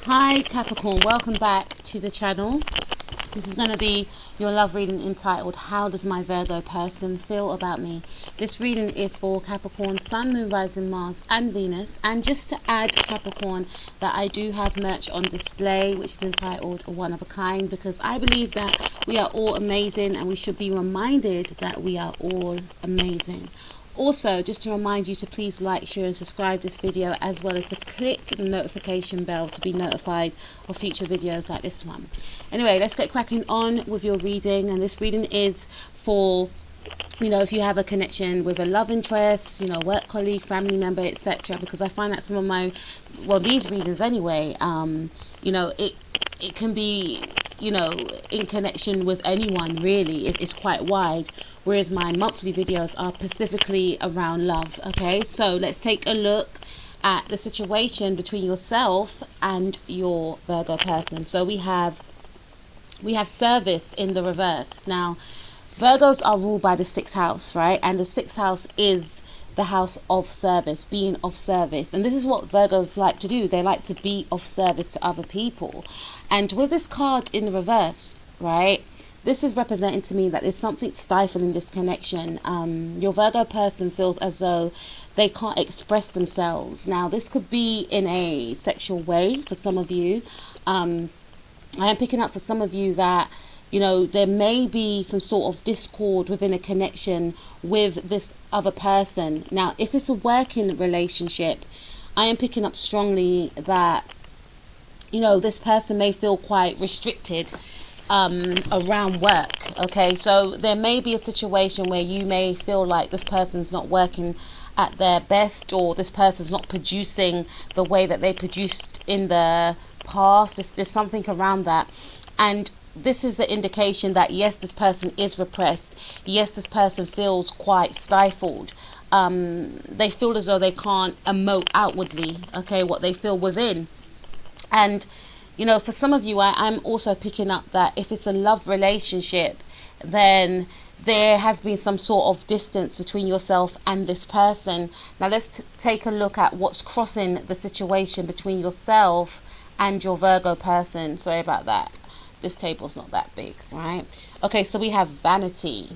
Hi Capricorn, welcome back to the channel. This is going to be your love reading entitled How Does My Virgo Person Feel About Me? This reading is for Capricorn, Sun, Moon, Rising, Mars and Venus. And just to add, Capricorn, that I do have merch on display which is entitled One of a Kind, because I believe that we are all amazing and we should be reminded that we are all amazing. Also, just to remind you to please like, share and subscribe this video, as well as to click the notification bell to be notified of future videos like this one. Anyway, let's get cracking on with your reading. And this reading is for, if you have a connection with a love interest, work colleague, family member, etc. Because I find that some of my, these readings anyway, it can be, in connection with anyone really. It's quite wide, whereas my monthly videos are specifically around love. Okay, so let's take a look at the situation between yourself and your Virgo person. So we have service in the reverse. Now Virgos are ruled by the 6th house, right? And the 6th house is the house of service, being of service. And this is what Virgos like to do. They like to be of service to other people. And with this card in the reverse, right, this is representing to me that there's something stifling this connection. Your Virgo person feels as though they can't express themselves. Now this could be in a sexual way for some of you. I am picking up for some of you that there may be some sort of discord within a connection with this other person. Now, if it's a working relationship, I am picking up strongly that, this person may feel quite restricted around work. Okay, so there may be a situation where you may feel like this person's not working at their best, or this person's not producing the way that they produced in the past. There's something around that. And this is the indication that yes, this person is repressed. Yes, this person feels quite stifled. They feel as though they can't emote outwardly, okay, what they feel within. And for some of you, I'm also picking up that if it's a love relationship, then there has been some sort of distance between yourself and this person. Now let's take a look at what's crossing the situation between yourself and your Virgo person. Sorry about that. This table's not that big, right? Okay, so we have vanity.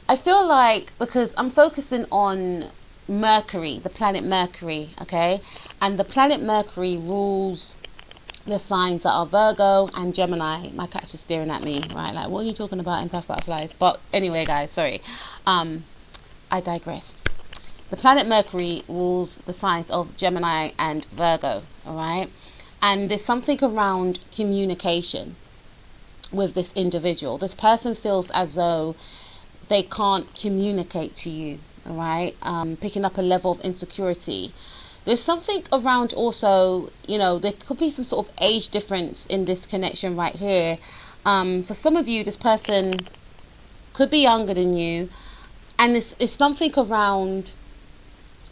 I feel like, because I'm focusing on Mercury, the planet Mercury, okay? And the planet Mercury rules the signs that are Virgo and Gemini. My cats are staring at me, right? Like, what are you talking about, empath butterflies? But anyway, guys, sorry. I digress. The planet Mercury rules the signs of Gemini and Virgo, all right? And there's something around communication with this individual. This person feels as though they can't communicate to you, all right? Picking up a level of insecurity. There's something around also, there could be some sort of age difference in this connection right here. For some of you, this person could be younger than you. And it's something around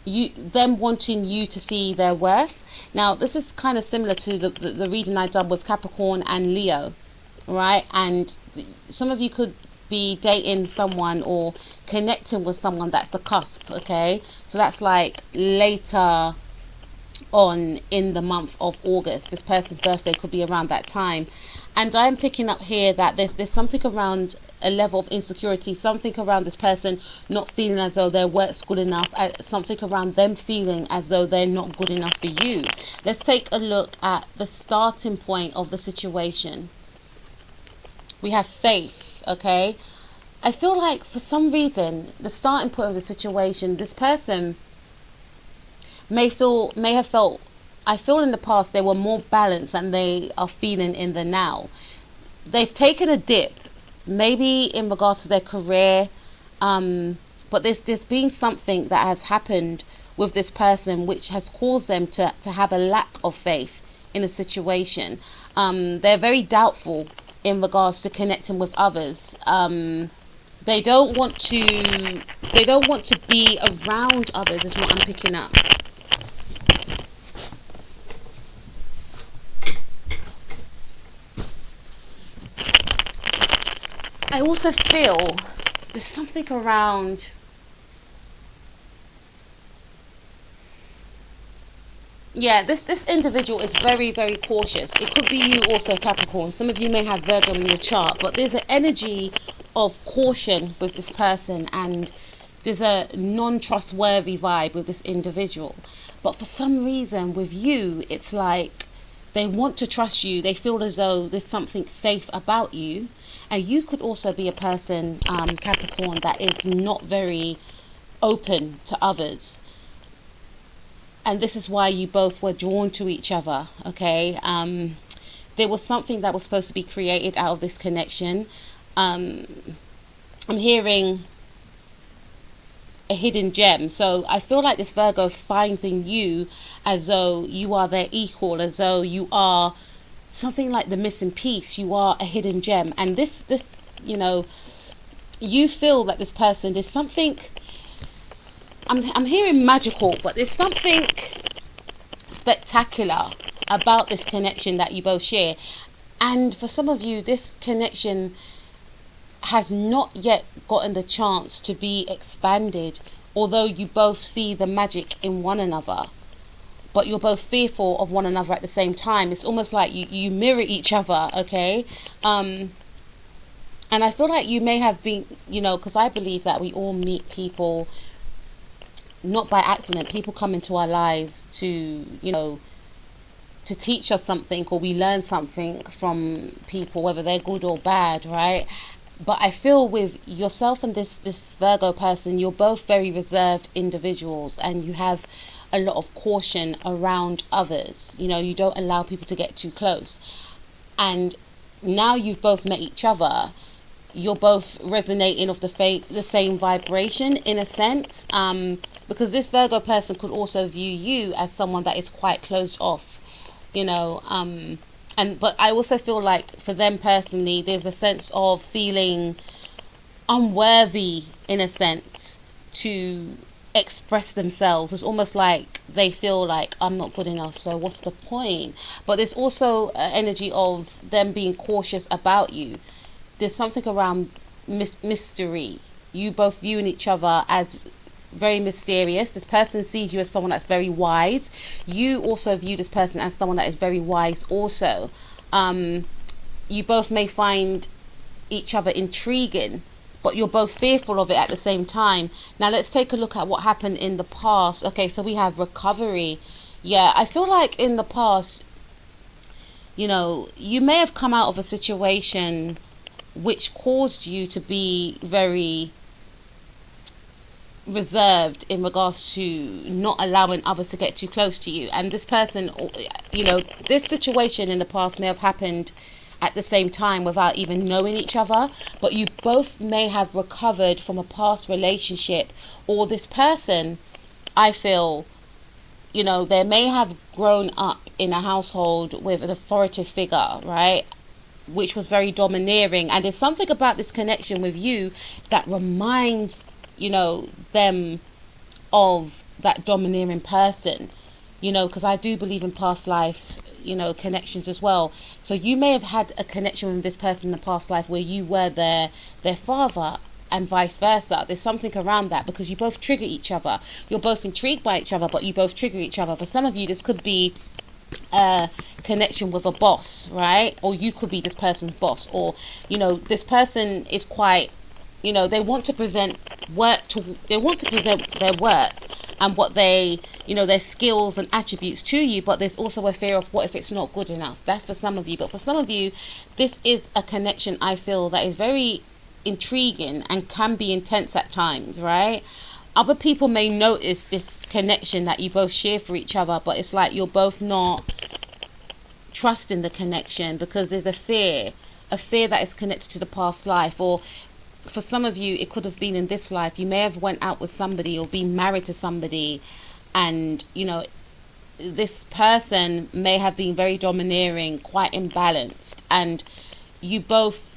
them wanting you to see their worth. Now this is kind of similar to the reading I done with Capricorn and Leo, right? And some of you could be dating someone or connecting with someone that's a cusp, okay? So that's like later on in the month of August. This person's birthday could be around that time. And I'm picking up here that there's something around a level of insecurity, something around this person not feeling as though their work's good enough, something around them feeling as though they're not good enough for you. Let's take a look at the starting point of the situation. We have faith, okay? I feel like for some reason, the starting point of the situation, this person may have felt, I feel in the past they were more balanced than they are feeling in the now. They've taken a dip, maybe in regards to their career, but there's been something that has happened with this person which has caused them to have a lack of faith in a situation. They're very doubtful in regards to connecting with others. They don't want to be around others, is what I'm picking up. I also feel there's something around Yeah, this individual is very, very cautious. It could be you also, Capricorn. Some of you may have Virgo in your chart, but there's an energy of caution with this person, and there's a non-trustworthy vibe with this individual. But for some reason with you, it's like they want to trust you. They feel as though there's something safe about you. And you could also be a person, Capricorn, that is not very open to others. And this is why you both were drawn to each other, okay? There was something that was supposed to be created out of this connection. I'm hearing a hidden gem. So I feel like this Virgo finds in you as though you are their equal, as though you are something like the missing piece. You are a hidden gem. And this, you know, you feel that this person, there's something, I'm hearing magical, but there's something spectacular about this connection that you both share. And for some of you, this connection has not yet gotten the chance to be expanded, although you both see the magic in one another, but you're both fearful of one another at the same time. It's almost like you mirror each other, okay? And I feel like you may have been, you know, because I believe that we all meet people not by accident. People come into our lives to, you know, to teach us something, or we learn something from people, whether they're good or bad, right? But I feel with yourself and this Virgo person, you're both very reserved individuals, and you have a lot of caution around others. You know, you don't allow people to get too close. And now you've both met each other, you're both resonating off the same vibration in a sense, because this Virgo person could also view you as someone that is quite closed off, you know, but I also feel like for them personally, there's a sense of feeling unworthy in a sense to express themselves. It's almost like they feel like, I'm not good enough, so what's the point? But there's also an energy of them being cautious about you. There's something around mystery. You both viewing each other as very mysterious. This person sees you as someone that's very wise. You also view this person as someone that is very wise also. You both may find each other intriguing, but you're both fearful of it at the same time. Now let's take a look at what happened in the past. Okay, so we have recovery. Yeah, I feel like in the past, you know, you may have come out of a situation which caused you to be very reserved in regards to not allowing others to get too close to you. And this person, you know, this situation in the past may have happened at the same time without even knowing each other, but you both may have recovered from a past relationship, or this person, I feel, you know, they may have grown up in a household with an authoritative figure, right, which was very domineering. And there's something about this connection with you that reminds, you know, them of that domineering person, you know, because I do believe in past life, you know, connections as well. So you may have had a connection with this person in the past life where you were their father, and vice versa. There's something around that, because you both trigger each other. You're both intrigued by each other, but you both trigger each other. For some of you, this could be a connection with a boss, right? Or you could be this person's boss, or, you know, this person is quite, you know, they want to present their work and what they, you know, their skills and attributes to you, but there's also a fear of what if it's not good enough. That's for some of you. But for some of you, this is a connection, I feel, that is very intriguing and can be intense at times, right? Other people may notice this connection that you both share for each other, but it's like you're both not trusting the connection because there's a fear that is connected to the past life. Or for some of you, it could have been in this life. You may have went out with somebody or been married to somebody, and, you know, this person may have been very domineering, quite imbalanced, and you both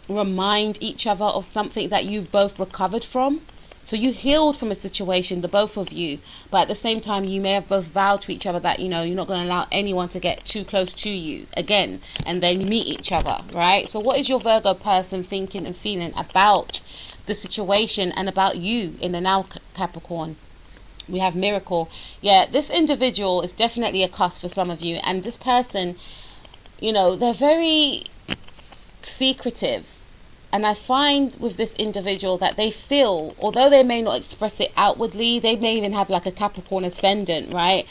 remind each other of something that you've both recovered from. So you healed from a situation, the both of you, but at the same time you may have both vowed to each other that, you know, you're not going to allow anyone to get too close to you again, and then you meet each other, right? So what is your Virgo person thinking and feeling about the situation and about you in the now, Capricorn? We have miracle. Yeah, this individual is definitely a cusp for some of you. And this person, you know, they're very secretive. And I find with this individual that they feel, although they may not express it outwardly, they may even have like a Capricorn ascendant, right?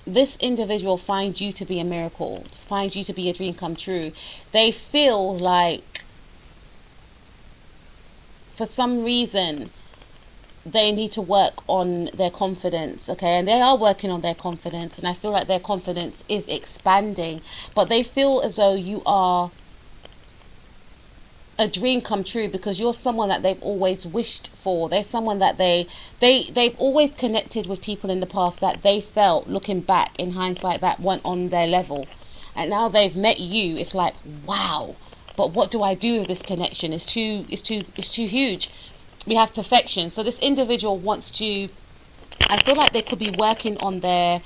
This individual finds you to be a miracle, finds you to be a dream come true. They feel like for some reason they need to work on their confidence, okay? And they are working on their confidence, and I feel like their confidence is expanding, but they feel as though you are a dream come true because you're someone that they've always wished for. They're someone that they've always connected with people in the past that they felt, looking back in hindsight, that weren't on their level, and now they've met you. It's like, wow, but what do I do with this connection? It's too huge. We have perfection. So this individual wants to, I feel like they could be working on their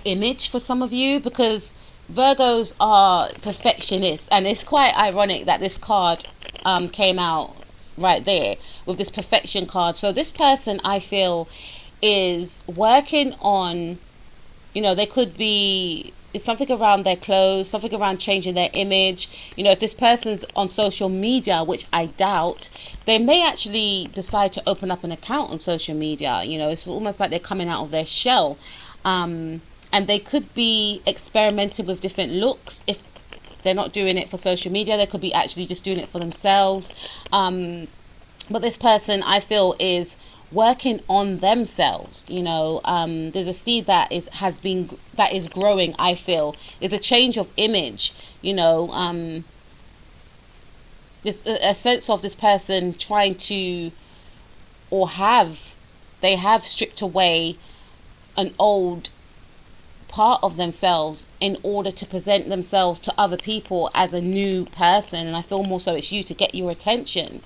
image for some of you, because Virgos are perfectionists, and it's quite ironic that this card came out right there with this perfection card. So this person, I feel, is working on, you know, they could be, it's something around their clothes, something around changing their image. You know, if this person's on social media, which I doubt, they may actually decide to open up an account on social media. You know, it's almost like they're coming out of their shell. And they could be experimenting with different looks. If they're not doing it for social media, they could be actually just doing it for themselves. But this person, I feel, is working on themselves. You know, there's a seed that is growing. I feel there's a change of image. You know, there's a sense of this person trying to, or they have stripped away an old part of themselves in order to present themselves to other people as a new person. And I feel more so it's you to get your attention.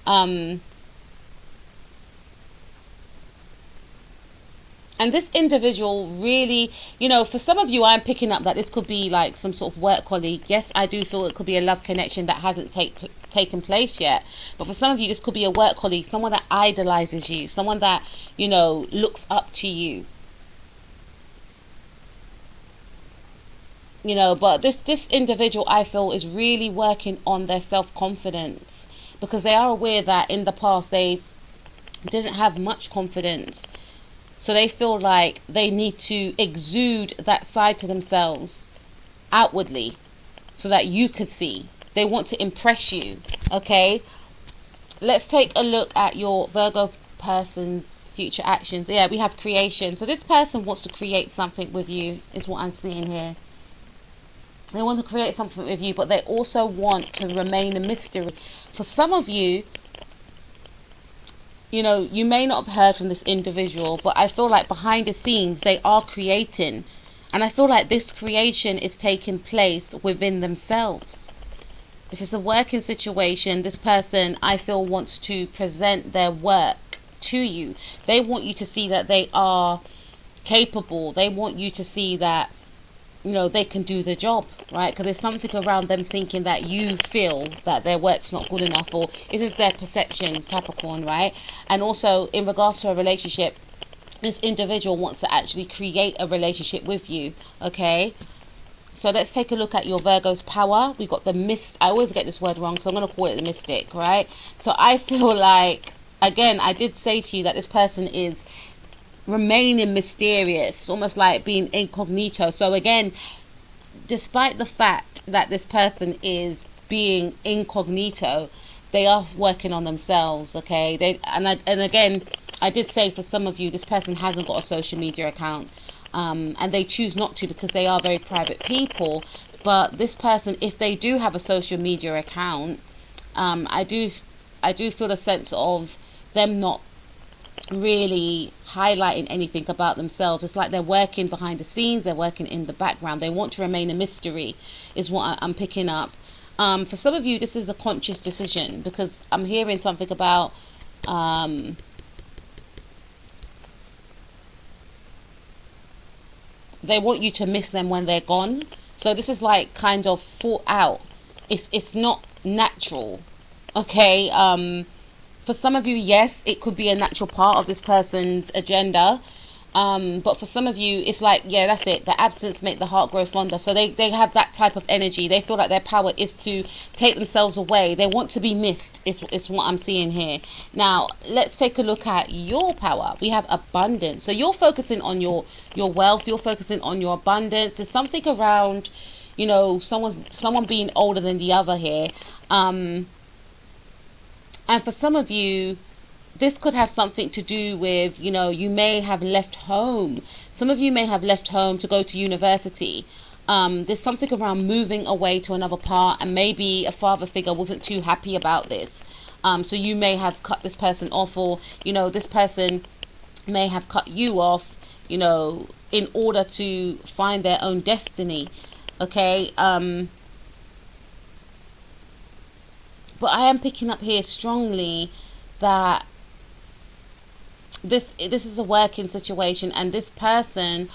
And this individual really, you know, for some of you, I'm picking up that this could be like some sort of work colleague. Yes, I do feel it could be a love connection that hasn't taken place yet. But for some of you, this could be a work colleague, someone that idolizes you, someone that, you know, looks up to you. You know, but this individual, I feel, is really working on their self-confidence, because they are aware that in the past they didn't have much confidence. So they feel like they need to exude that side to themselves outwardly so that you could see. They want to impress you, okay? Let's take a look at your Virgo person's future actions. Yeah, we have creation. So this person wants to create something with you, is what I'm seeing here. They want to create something with you, but they also want to remain a mystery. For some of you, you know, you may not have heard from this individual, but I feel like behind the scenes they are creating. And I feel like this creation is taking place within themselves. If it's a working situation, this person, I feel, wants to present their work to you. They want you to see that they are capable. They want you to see that, you know, they can do the job, right? Because there's something around them thinking that you feel that their work's not good enough, or this is their perception, Capricorn, right? And also in regards to a relationship, this individual wants to actually create a relationship with you, okay? So let's take a look at your Virgo's power. We've got the mist. I always get this word wrong, so I'm going to call it the mystic, right? So I feel like, again, I did say to you that this person is remaining mysterious, almost like being incognito. So again, despite the fact that this person is being incognito, they are working on themselves, okay? And again, I did say for some of you, this person hasn't got a social media account, and they choose not to because they are very private people. But this person, if they do have a social media account, I do feel a sense of them not really highlighting anything about themselves. It's like they're working behind the scenes, they're working in the background. They want to remain a mystery, is what I'm picking up. For some of you, this is a conscious decision, because I'm hearing something about they want you to miss them when they're gone. So this is like kind of thought out. It's not natural, okay? For some of you, yes, it could be a natural part of this person's agenda. But for some of you, it's like, yeah, that's it. The absence make the heart grow fonder. So they have that type of energy. They feel like their power is to take themselves away. They want to be missed, is what I'm seeing here. Now, let's take a look at your power. We have abundance. So you're focusing on your wealth. You're focusing on your abundance. There's something around, you know, someone being older than the other here. And for some of you, this could have something to do with, you know, you may have left home. Some of you may have left home to go to university. There's something around moving away to another part, and maybe a father figure wasn't too happy about this. So you may have cut this person off, or, you know, this person may have cut you off, you know, in order to find their own destiny. Okay. But I am picking up here strongly that this is a working situation, and this person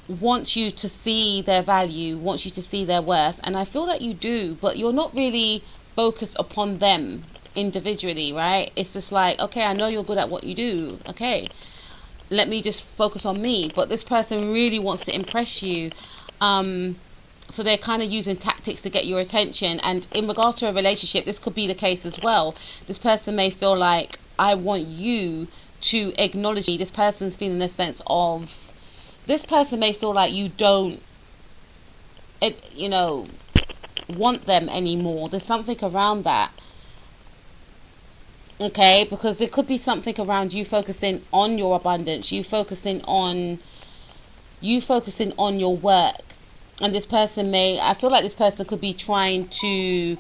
wants you to see their value, wants you to see their worth, and I feel that you do, but you're not really focused upon them individually, right? It's just like, okay, I know you're good at what you do, okay, let me just focus on me. But this person really wants to impress you, so they're kind of using tactics to get your attention. And in regards to a relationship, this could be the case as well. This person may feel like, I want you to acknowledge me. This person's feeling a sense of, this person may feel like you don't, you know, want them anymore. There's something around that. Okay, because it could be something around you focusing on your abundance, you focusing on your work. And this person may, I feel like this person could be trying to,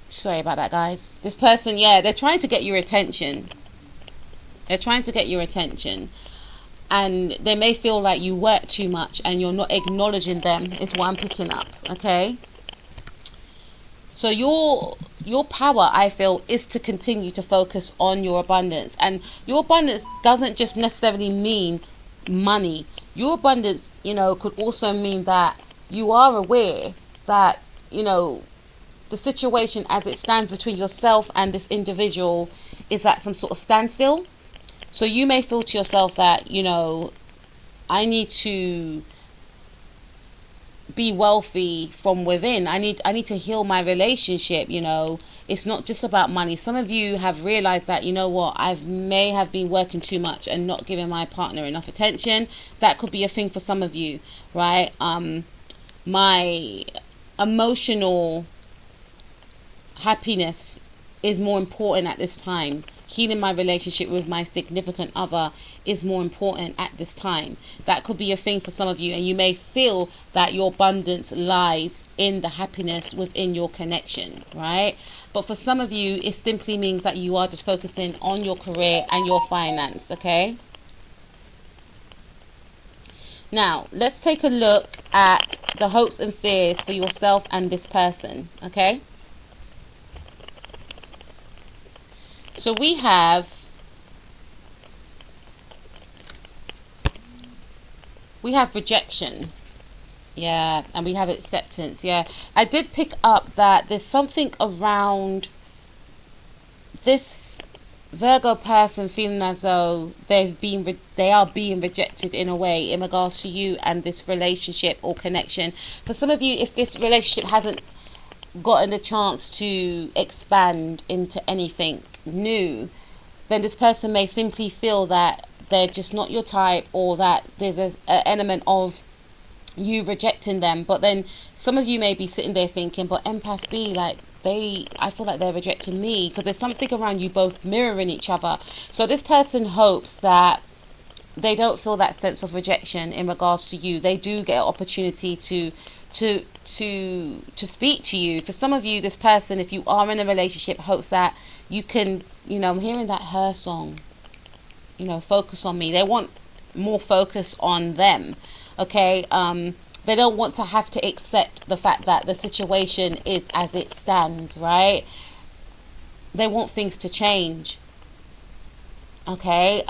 sorry about that, guys. This person, yeah, they're trying to get your attention. They're trying to get your attention. And they may feel like you work too much and you're not acknowledging them, is what I'm picking up, okay? So your power, I feel, is to continue to focus on your abundance. And your abundance doesn't just necessarily mean money. Your abundance, you know, could also mean that you are aware that, you know, the situation as it stands between yourself and this individual is at some sort of standstill. So you may feel to yourself that, you know, I need to be wealthy from within. I need to heal my relationship, you know. It's not just about money. Some of you have realized that, you know what, I may have been working too much and not giving my partner enough attention. That could be a thing for some of you, right? My emotional happiness is more important at this time. Healing my relationship with my significant other is more important at this time. That could be a thing for some of you, and you may feel that your abundance lies in the happiness within your connection, right? But for some of you, it simply means that you are just focusing on your career and your finance, okay? Now, let's take a look at the hopes and fears for yourself and this person, okay? So we have rejection, yeah, and we have acceptance, yeah. I did pick up that there's something around this Virgo person feeling as though they are being rejected in a way in regards to you and this relationship or connection. For some of you, if this relationship hasn't gotten the chance to expand into anything new, then this person may simply feel that they're just not your type, or that there's an element of you rejecting them. But then some of you may be sitting there thinking, but empath B, like, I feel like they're rejecting me, because there's something around you both mirroring each other. So this person hopes that they don't feel that sense of rejection in regards to you. They do get an opportunity to speak to you. For some of you, this person, if you are in a relationship, hopes that you can, you know, I'm hearing that Her song, you know, focus on me. They want more focus on them, okay? They don't want to have to accept the fact that the situation is as it stands, right? They want things to change, okay?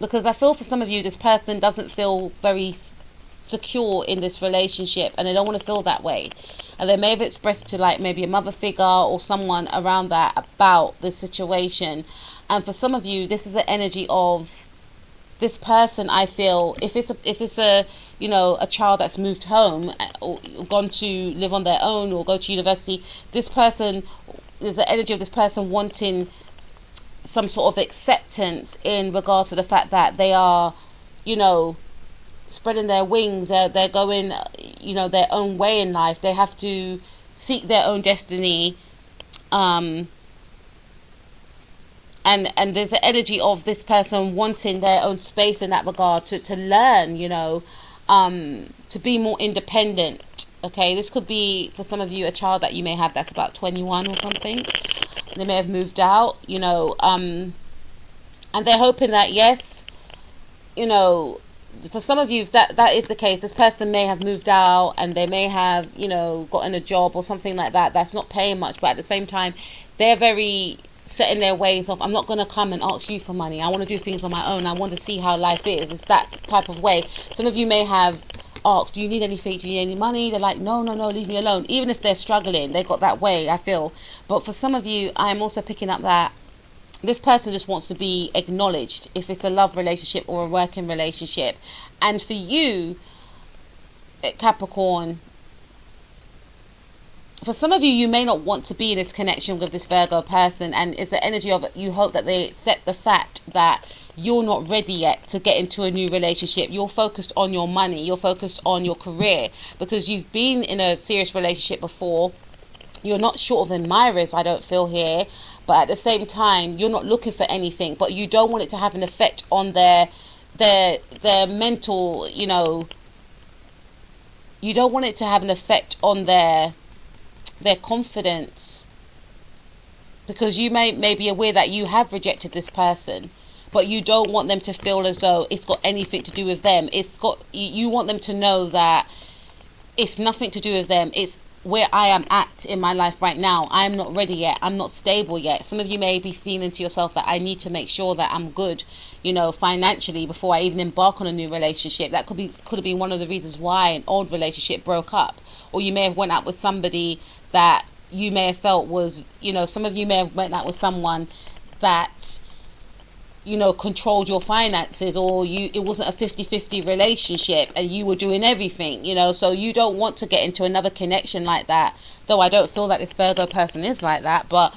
Because I feel for some of you, this person doesn't feel very secure in this relationship, and they don't want to feel that way. And they may have expressed to like maybe a mother figure or someone around that about this situation. And for some of you, this is an energy of this person. I feel if it's a you know, a child that's moved home or gone to live on their own or go to university, this person, there's the energy of this person wanting some sort of acceptance in regards to the fact that they are, you know, spreading their wings. They're going, you know, their own way in life. They have to seek their own destiny. And there's the energy of this person wanting their own space in that regard, to learn, you know, to be more independent. Okay, this could be for some of you a child that you may have that's about 21 or something. They may have moved out, you know, and they're hoping that, yes, you know, for some of you, if that is the case, this person may have moved out and they may have, you know, gotten a job or something like that that's not paying much, but at the same time they're very set in their ways of, I'm not going to come and ask you for money, I want to do things on my own, I want to see how life is. It's that type of way. Some of you may have asked, do you need anything, do you need any money? They're like, no, leave me alone. Even if they're struggling, they got that way, I feel. But for some of you, I'm also picking up that this person just wants to be acknowledged, if it's a love relationship or a working relationship. And for you, Capricorn, for some of you, you may not want to be in this connection with this Virgo person, and it's the energy of, you hope that they accept the fact that you're not ready yet to get into a new relationship. You're focused on your money, you're focused on your career, because you've been in a serious relationship before. You're not short of admirers, I don't feel here, but at the same time, you're not looking for anything, but you don't want it to have an effect on their mental, you know, you don't want it to have an effect on their confidence, because you may be aware that you have rejected this person, but you don't want them to feel as though it's got anything to do with them. You want them to know that it's nothing to do with them. It's where I am at in my life right now. I'm not ready yet. I'm not stable yet. Some of you may be feeling to yourself that I need to make sure that I'm good, you know, financially before I even embark on a new relationship. That could have been one of the reasons why an old relationship broke up. Or you may have went out with somebody that you may have felt was, you know, some of you may have went out with someone that, you know, controlled your finances, or it wasn't a 50-50 relationship and you were doing everything, you know. So you don't want to get into another connection like that, though I don't feel that this Virgo person is like that. But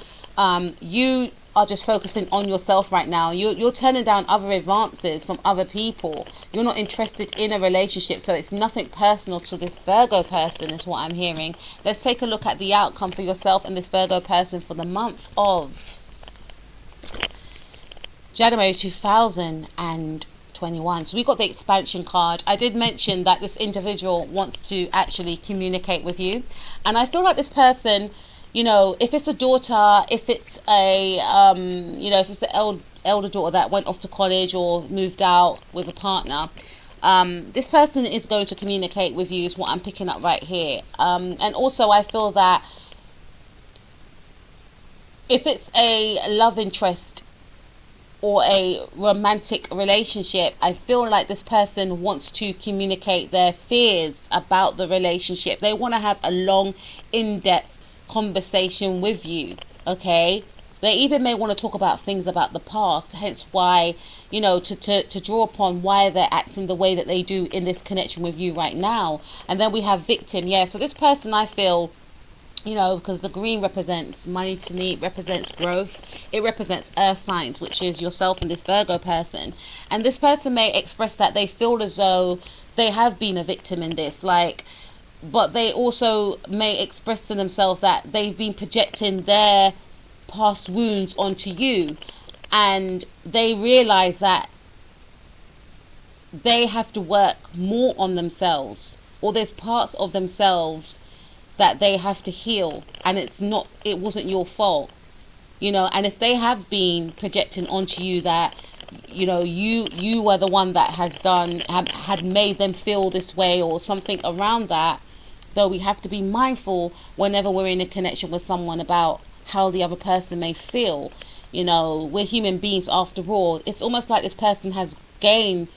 you are just focusing on yourself right now. You're turning down other advances from other people. You're not interested in a relationship, so it's nothing personal to this Virgo person is what I'm hearing. Let's take a look at the outcome for yourself and this Virgo person for the month of January 2021. So we got the expansion card. I did mention that this individual wants to actually communicate with you, and I feel like this person, you know, if it's a daughter, if it's a you know, if it's the elder daughter that went off to college or moved out with a partner, this person is going to communicate with you is what I'm picking up right here. And also I feel that if it's a love interest or a romantic relationship, I feel like this person wants to communicate their fears about the relationship. They want to have a long, in-depth conversation with you, okay? They even may want to talk about things about the past, hence why, you know, to draw upon why they're acting the way that they do in this connection with you right now. And then we have victim. Yeah, so this person, I feel, you know, because the green represents money to me, it represents growth, it represents earth signs, which is yourself and this Virgo person. And this person may express that they feel as though they have been a victim in this, like, but they also may express to themselves that they've been projecting their past wounds onto you, and they realize that they have to work more on themselves, or there's parts of themselves that they have to heal, and it wasn't your fault, you know. And if they have been projecting onto you that, you know, you were the one that had made them feel this way or something around that, though we have to be mindful whenever we're in a connection with someone about how the other person may feel. You know, we're human beings after all. It's almost like this person has gained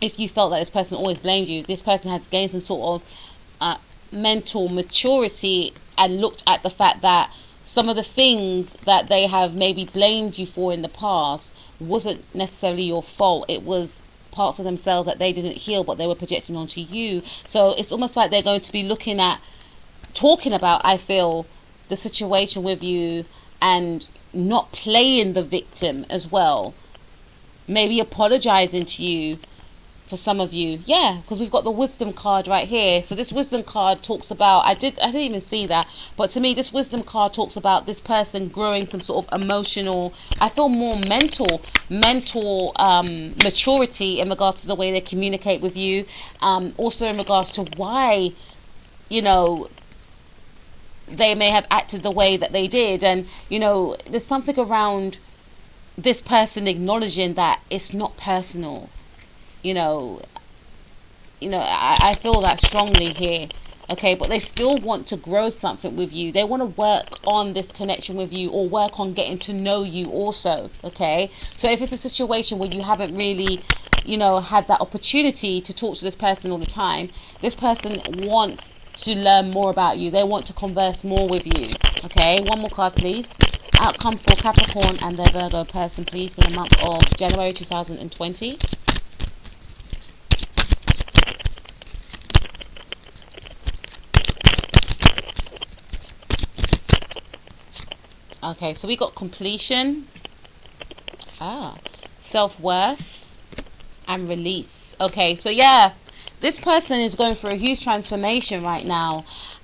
if you felt that this person always blamed you, this person has gained some sort of mental maturity and looked at the fact that some of the things that they have maybe blamed you for in the past wasn't necessarily your fault. It was parts of themselves that they didn't heal, but they were projecting onto you. So it's almost like they're going to be talking about, I feel, the situation with you, and not playing the victim as well. Maybe apologizing to you. For some of you, yeah, because we've got the wisdom card right here. So this wisdom card talks about, I didn't even see that, but to me this wisdom card talks about this person growing some sort of emotional, I feel more mental maturity in regards to the way they communicate with you, also in regards to why, you know, they may have acted the way that they did. And you know, there's something around this person acknowledging that it's not personal. You know, I feel that strongly here. Okay, but they still want to grow something with you. They want to work on this connection with you, or work on getting to know you also. Okay, so if it's a situation where you haven't really, you know, had that opportunity to talk to this person all the time, this person wants to learn more about you. They want to converse more with you. Okay, one more card please. Outcome for Capricorn and their Virgo person please for the month of January 2020. Okay, so we got completion, self-worth, and release. Okay, so yeah, this person is going through a huge transformation right now.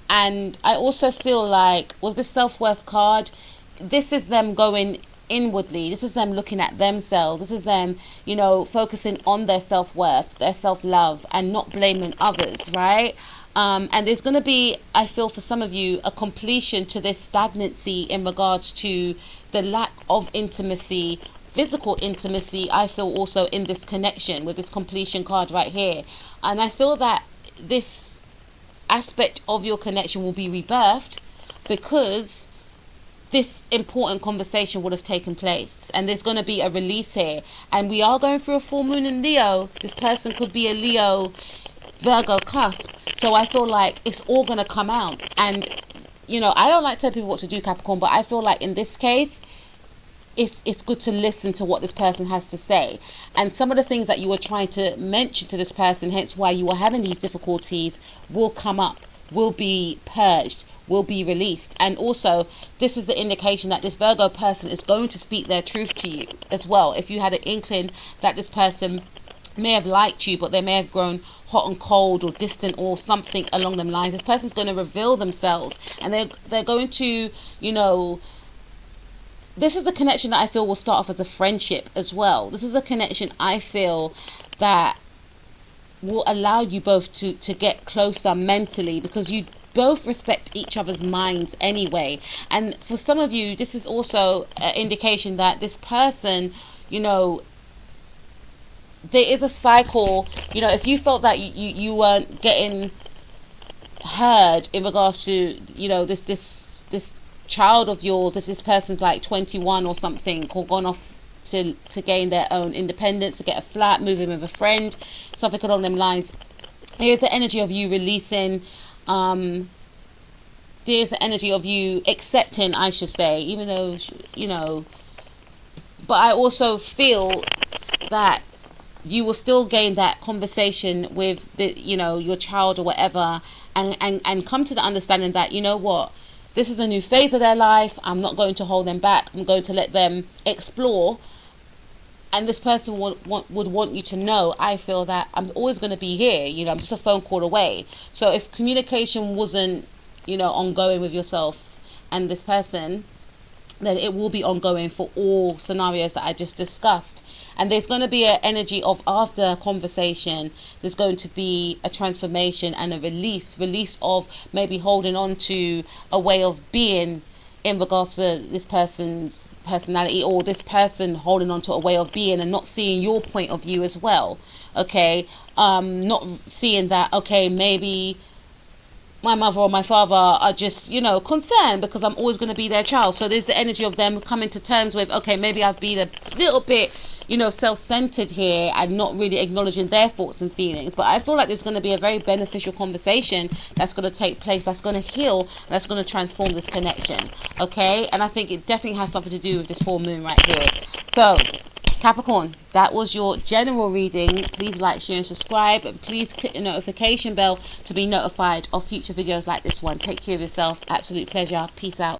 And I also feel like with the self-worth card, this is them going inwardly. This is them looking at themselves. This is them, you know, focusing on their self-worth, their self-love, and not blaming others, right? And there's going to be, I feel for some of you, a completion to this stagnancy in regards to the lack of intimacy, physical intimacy, I feel also in this connection with this completion card right here. And I feel that this aspect of your connection will be rebirthed because this important conversation would have taken place, and there's going to be a release here. And we are going through a full moon in Leo. This person could be a Leo Virgo cusp. So I feel like it's all going to come out. And, you know, I don't like telling people what to do, Capricorn, but I feel like in this case, it's good to listen to what this person has to say. And some of the things that you were trying to mention to this person, hence why you were having these difficulties, will come up, will be purged, will be released. And also, this is the indication that this Virgo person is going to speak their truth to you as well. If you had an inkling that this person may have liked you, but they may have grown hot and cold or distant or something along them lines, this person's going to reveal themselves, and they're going to, you know, this is a connection that I feel will start off as a friendship as well. This is a connection I feel that will allow you both to get closer mentally, because you both respect each other's minds anyway. And for some of you, this is also an indication that this person, you know, there is a cycle. You know, if you felt that you weren't getting heard in regards to, you know, this child of yours, if this person's like 21 or something, or gone off to gain their own independence, to get a flat, move in with a friend, something along them lines, here's the energy of you releasing. There's the energy of you accepting, I should say, even though, you know, but I also feel that you will still gain that conversation with the, you know, your child or whatever, and come to the understanding that, you know what, this is a new phase of their life. I'm not going to hold them back. I'm going to let them explore. And this person would want you to know, I feel that I'm always going to be here. You know, I'm just a phone call away. So if communication wasn't, you know, ongoing with yourself and this person, then it will be ongoing for all scenarios that I just discussed. And there's going to be an energy of, after a conversation, there's going to be a transformation and a release of maybe holding on to a way of being in regards to this person's personality, or this person holding on to a way of being and not seeing your point of view as well. Okay, not seeing that, okay, maybe my mother or my father are just, you know, concerned because I'm always going to be their child. So there's the energy of them coming to terms with, okay, maybe I've been a little bit, you know, self-centered here and not really acknowledging their thoughts and feelings. But I feel like there's going to be a very beneficial conversation that's going to take place, that's going to heal, and that's going to transform this connection. Okay, and I think it definitely has something to do with this full moon right here. So Capricorn, that was your general reading. Please like, share and subscribe, and please click the notification bell to be notified of future videos like this one. Take care of yourself. Absolute pleasure. Peace out.